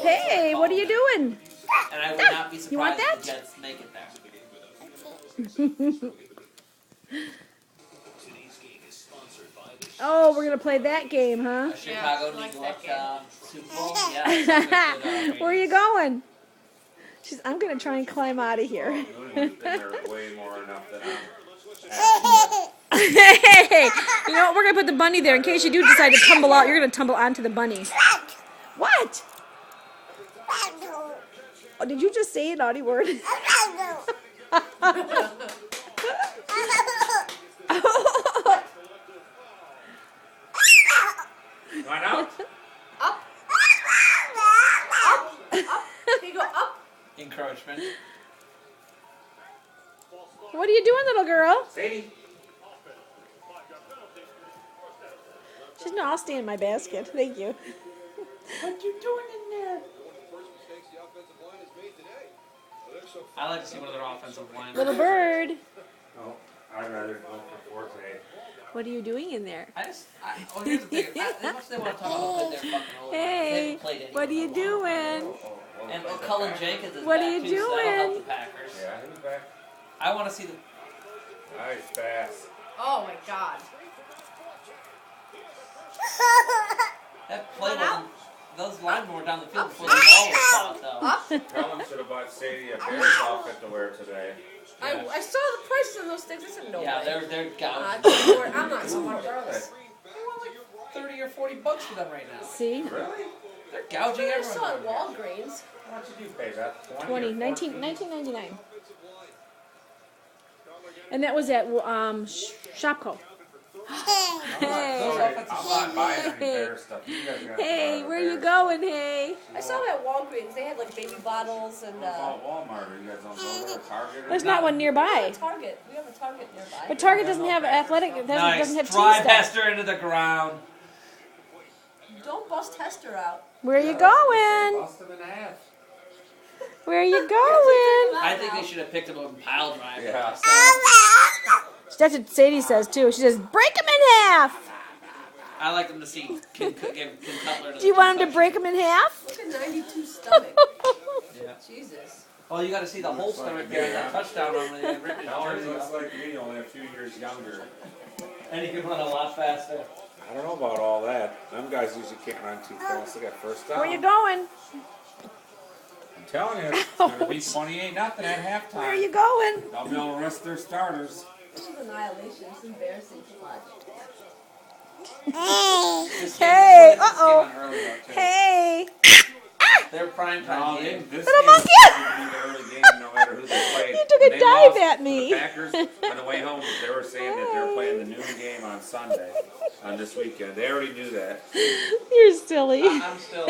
Hey, what are you doing? And I would not be You want surprised if that? the Jets make it there. Oh, we're gonna play that game, huh? Chicago she likes New that York Super Bowl. Yeah. That sounds good, Where are you going? I'm gonna try and climb out of here. Been there way more enough than Hey, you know what? We're gonna put the bunny there in case you do decide to tumble out. You're gonna tumble onto the bunny. What? Oh, did you just say a naughty word? Why not? Up. Can you go up? Encroachment. What are you doing, little girl? Sadie. She's no, I'll stay in my basket. Thank you. What you doing in there? I like to see one of their offensive line. Little bird. Oh, I'd rather go for Forte. What are you doing in there? Well, here's the thing. How much they want to talk about how good their fucking O-line is. They Hey, haven't played anyone what are you in a long time. doing? And Cullen Jenkins is What back are you too, so that'll help doing? the Packers. Yeah, he's back. I want to see the. Nice pass. Oh my God. That play Run out. wasn't. Those linemen were down the field before the ball was caught, though. Up. Cullen should have bought Sadie a Bears outfit to wear today. I saw the prices of those things. I said no Yeah, way. they're gouging. I'm not so much regardless. They want like 30 or 40 bucks for them right now. See? Really? They're gouging I everyone. saw at Walgreens. How much did you pay that? 20, 1999. And that was at Shopko. Hey, I'm not buying any Bears stuff. You guys gotta hey, buy where you Bears going, hey? I saw them at Walgreens. They had like baby bottles and stuff. What about Walmart? You guys don't go there? Target? Or There's not one nearby. Target. We have a Target nearby. But Target doesn't have athletic, doesn't Nice. have team Drive stuff. Hester into the ground. Don't bust Hester out. Where you going? Bust them in half. Where you going? I think they should have picked him up and pile drive. Yeah. That's what Sadie says too. She says, break them in half. I like them to see Kim Cutler. Do you want him to break them in half? Look at 92 stomach. Yeah. Jesus. Well, you got to see the whole stomach there. That touchdown on the ripped his Howard jersey looks off. like me, only a few years younger. And he can run a lot faster. I don't know about all that. Them guys usually can't run too fast. They got first down. Where you going? I'm telling you, it's going to be 28-0 at halftime. Where are you going? They'll be able to rest their starters. This is annihilation. It's embarrassing to watch. Hey, uh-oh. Hey. They're prime No, time game. this Little game monkey. is going to be the early game no matter who they play. You took a When they dive lost at to me. The Packers, on the way home, they were saying that they were playing the noon game on Sunday, on this weekend. They already knew that. You're silly. I'm still.